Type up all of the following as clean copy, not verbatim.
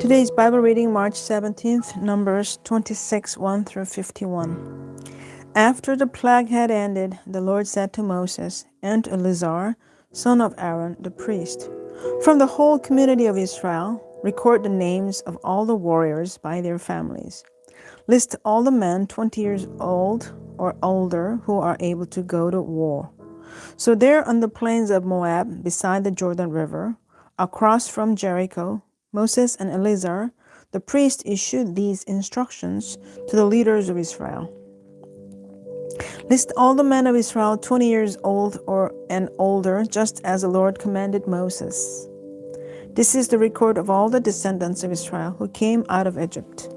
Today's Bible reading, March 17th, Numbers 26, 1 through 51. After the plague had ended, the Lord said to Moses and to Eleazar, son of Aaron, the priest, "From the whole community of Israel, record the names of all the warriors by their families. List all the men 20 years old or older who are able to go to war." So there on the plains of Moab, beside the Jordan River, across from Jericho, Moses and Eleazar, the priest, issued these instructions to the leaders of Israel. List all the men of Israel 20 years old and older, just as the Lord commanded Moses. This is the record of all the descendants of Israel who came out of Egypt.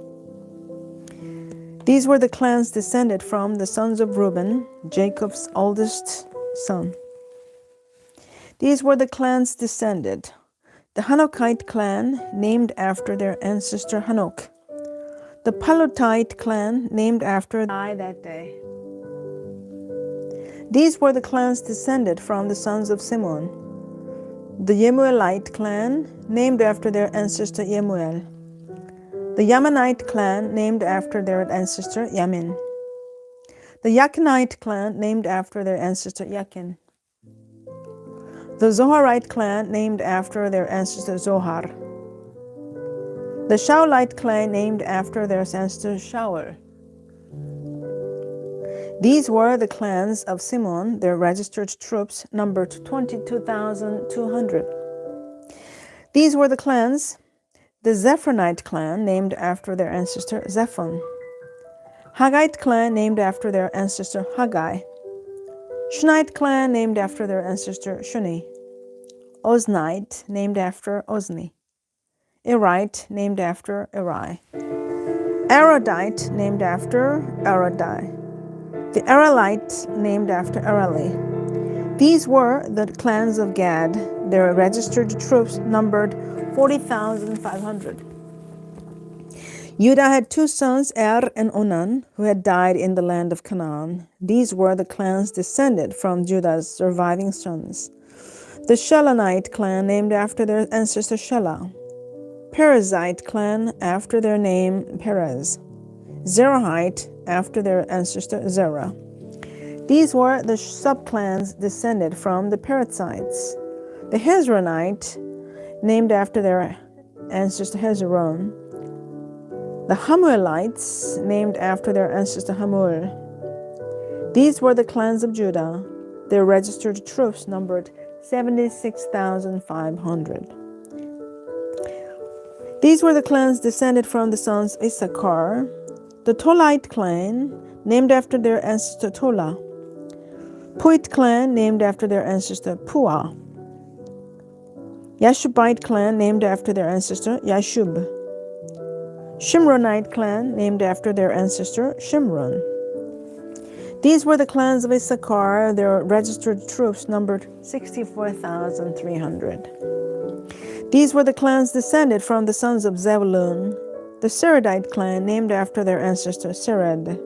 These were the clans descended from the sons of Reuben, Jacob's oldest son. These were the clans descended: the Hanokite clan, named after their ancestor Hanok; the Palutite clan, named after that day. These were the clans descended from the sons of Simeon: the Yemuelite clan, named after their ancestor Yemuel; the Yamanite clan, named after their ancestor Yamin; the Yakinite clan, named after their ancestor Yakin; the Zoharite clan, named after their ancestor Zohar; the Shaulite clan, named after their ancestor Shaul. These were the clans of Simeon. Their registered troops numbered 22,200. These were the clans: the Zephronite clan, named after their ancestor Zephon; Haggite clan, named after their ancestor Haggai; Shunite clan, named after their ancestor Shuni; Oznite, named after Ozni; Erite, named after Eri; Arodite, named after Arodi; the Aralite, named after Arali. These were the clans of Gad. Their registered troops numbered 40,500. Judah had two sons, Er and Onan, who had died in the land of Canaan. These were the clans descended from Judah's surviving sons: the Shelonite clan, named after their ancestor Shelah; Perizzite clan, after their name Perez; Zerahite, after their ancestor Zerah. These were the subclans descended from the Perizzites: the Hezronite, named after their ancestor Hezron; the Hamuelites, named after their ancestor Hamul. These were the clans of Judah. Their registered troops numbered 76,500. These were the clans descended from the sons of Issachar: the Tolite clan, named after their ancestor Tola; Puit clan, named after their ancestor Pua; Yashubite clan, named after their ancestor Yashub; Shimronite clan, named after their ancestor Shimron. These were the clans of Issachar. Their registered troops numbered 64,300. These were the clans descended from the sons of Zebulun: the Seredite clan, named after their ancestor Sered;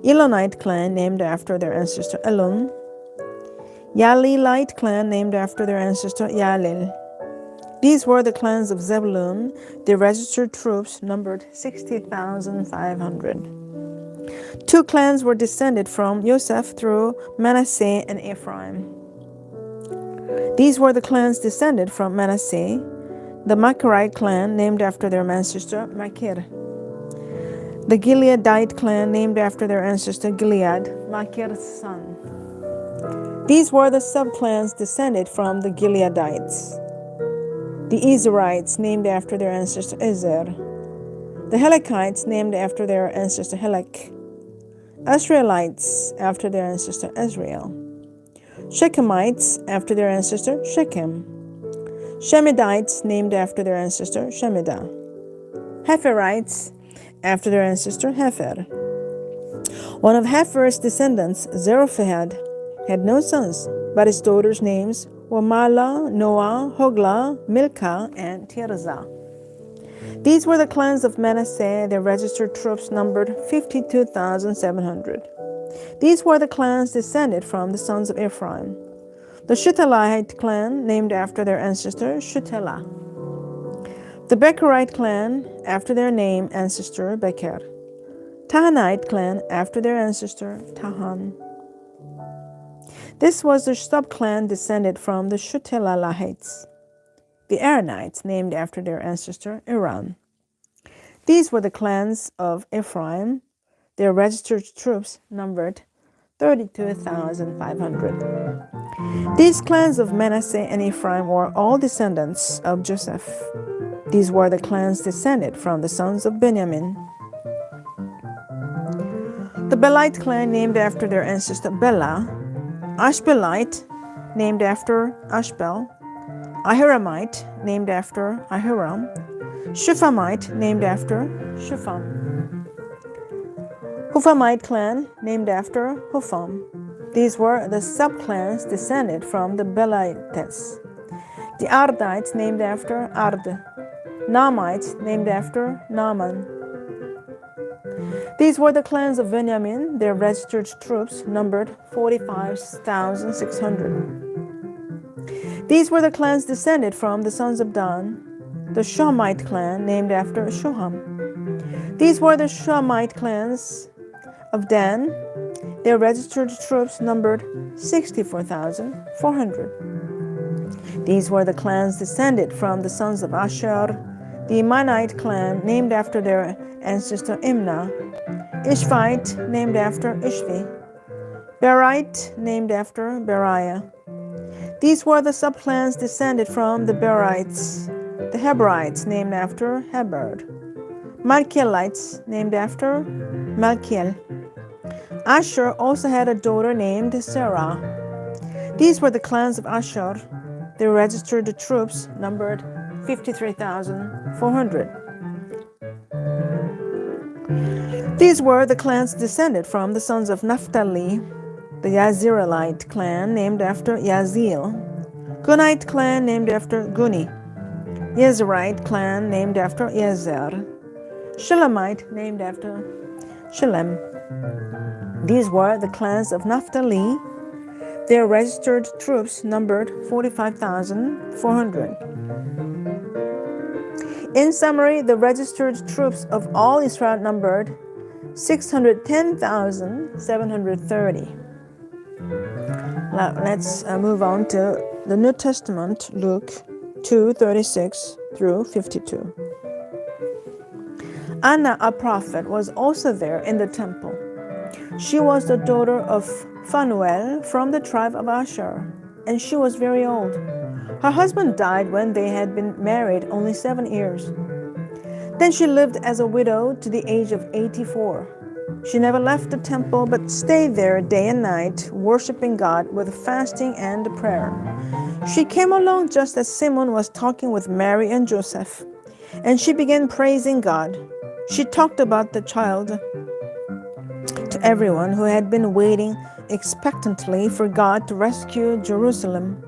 Elonite clan, named after their ancestor Elon; Yalilite clan, named after their ancestor Yalil. These were the clans of Zebulun. Their registered troops numbered 60,500. Two clans were descended from Joseph through Manasseh and Ephraim. These were the clans descended from Manasseh: the Machirite clan, named after their ancestor Machir; the Gileadite clan, named after their ancestor Gilead, Machir's son. These were the subclans descended from the Gileadites: the Ezerites, named after their ancestor Ezer; the Helekites, named after their ancestor Helek; Asrielites, after their ancestor Asriel; Shechemites, after their ancestor Shechem; Shemidites, named after their ancestor Shemidah; Heferites, after their ancestor Hefer. One of Hefer's descendants, Zelophehad, had no sons, but his daughters' names were Mahlah, Noah, Hoglah, Milcah, and Tirzah. These were the clans of Manasseh. Their registered troops numbered 52,700. These were the clans descended from the sons of Ephraim: the Shuthelahite clan, named after their ancestor Shuthelah; The Becherite clan, after their name ancestor Becher. Tahanite clan, after their ancestor Tahan. This was the subclan descended from the Shutelalahites. The Aaronites, named after their ancestor Iran. These were the clans of Ephraim. Their registered troops numbered 32,500. These clans of Manasseh and Ephraim were all descendants of Joseph. These were the clans descended from the sons of Benjamin. The Belite clan, named after their ancestor Bela. Ashbelite, named after Ashbel. Ahiramite, named after Ahiram. Shuphamite, named after Shupham. Huphamite clan, named after Hupham. These were the subclans descended from the Belaites. The Ardites, named after Ard. Naamites, named after Naaman. These were the clans of Benjamin. Their registered troops numbered 45,600. These were the clans descended from the sons of Dan. The Shuhamite clan, named after Shuham. These were the Shuhamite clans of Dan. Their registered troops numbered 64,400. These were the clans descended from the sons of Asher. The Imanite clan, named after their ancestor Imnah. Ishvite, named after Ishvi. Berite, named after Beriah. These were the subclans descended from the Berites. The Heberites, named after Heber. Malkielites, named after Malkiel. Asher also had a daughter named Sarah. These were the clans of Asher. Their registered troops numbered 53,400. These were the clans descended from the sons of Naphtali. The Yazirelite clan, named after Yazil. Gunite clan, named after Guni. Yezerite clan, named after Yezer. Shilemite, named after Shilem. These were the clans of Naphtali. Their registered troops numbered 45,400. In summary, the registered troops of all Israel numbered 610,730. Now let's move on to the New Testament, Luke 2:36 through 52. Anna, a prophet, was also there in the temple. She was the daughter of Phanuel from the tribe of Asher, and she was very old. Her husband died when they had been married only 7 years. Then she lived as a widow to the age of 84. She never left the temple but stayed there day and night, worshiping God with fasting and prayer. She came along just as Simon was talking with Mary and Joseph, and she began praising God. She talked about the child to everyone who had been waiting expectantly for God to rescue Jerusalem.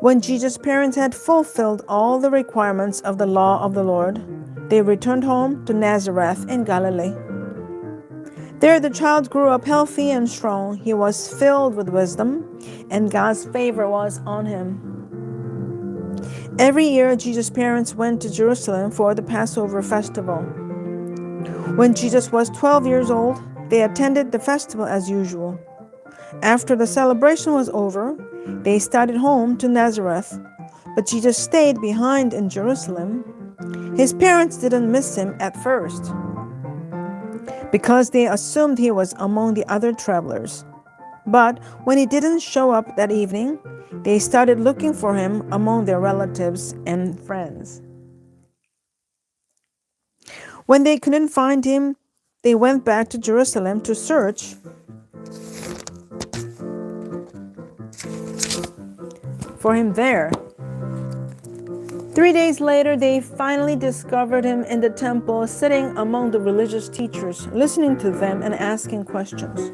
When Jesus' parents had fulfilled all the requirements of the law of the Lord, they returned home to Nazareth in Galilee. There the child grew up healthy and strong. He was filled with wisdom, and God's favor was on him. Every year, Jesus' parents went to Jerusalem for the Passover festival. When Jesus was 12 years old, they attended the festival as usual. After the celebration was over, they started home to Nazareth, but Jesus stayed behind in Jerusalem. His parents didn't miss him at first because they assumed he was among the other travelers. But when he didn't show up that evening, they started looking for him among their relatives and friends. When they couldn't find him, they went back to Jerusalem to search for him there. 3 days later, they finally discovered him in the temple, sitting among the religious teachers, listening to them and asking questions.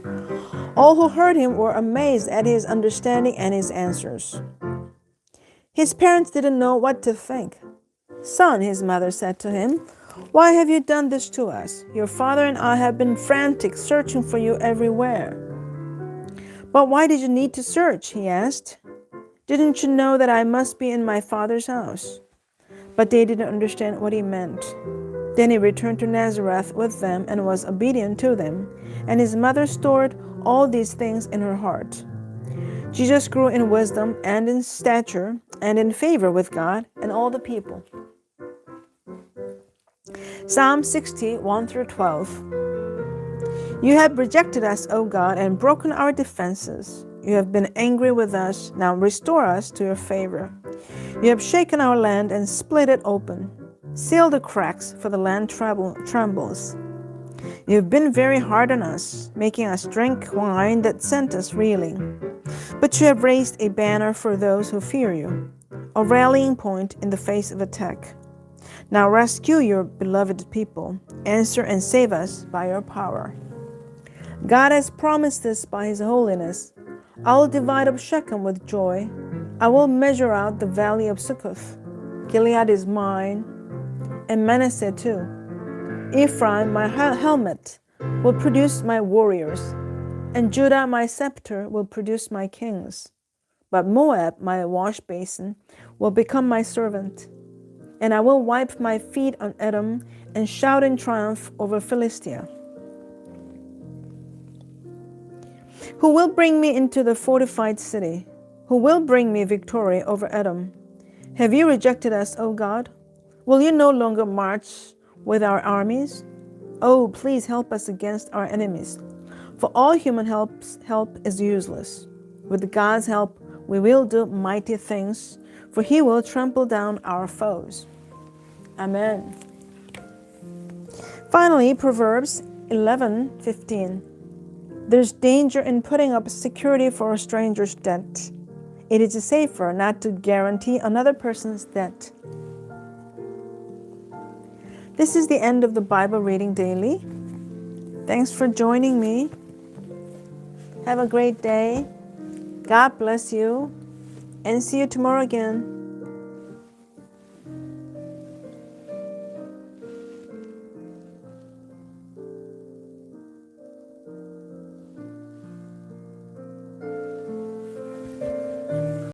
All who heard him were amazed at his understanding and his answers. His parents didn't know what to think. "Son," his mother said to him, "why have you done this to us? Your father and I have been frantic, searching for you everywhere." "But why did you need to search?" he asked. "Didn't you know that I must be in my father's house?" But they didn't understand what he meant. Then he returned to Nazareth with them and was obedient to them. And his mother stored all these things in her heart. Jesus grew in wisdom and in stature and in favor with God and all the people. Psalm 60, 1 through 12. You have rejected us, O God, and broken our defenses. You have been angry with us. Now restore us to your favor. You have shaken our land and split it open. Seal the cracks, for the land trembles. You have been very hard on us, making us drink wine that sent us reeling. But you have raised a banner for those who fear you, a rallying point in the face of attack. Now rescue your beloved people. Answer and save us by your power. God has promised this by his holiness. I will divide up Shechem with joy. I will measure out the valley of Succoth. Gilead is mine, and Manasseh too. Ephraim, my helmet, will produce my warriors, and Judah, my scepter, will produce my kings. But Moab, my wash basin, will become my servant. And I will wipe my feet on Edom and shout in triumph over Philistia. Who will bring me into the fortified city? Who will bring me victory over Edom? Have you rejected us, O God? Will you no longer march with our armies? Oh, please help us against our enemies. For all human help is useless. With God's help, we will do mighty things, for he will trample down our foes. Amen. Finally, Proverbs 11:15. There's danger in putting up security for a stranger's debt. It is safer not to guarantee another person's debt. This is the end of the Bible Reading Daily. Thanks for joining me. Have a great day. God bless you, and see you tomorrow again.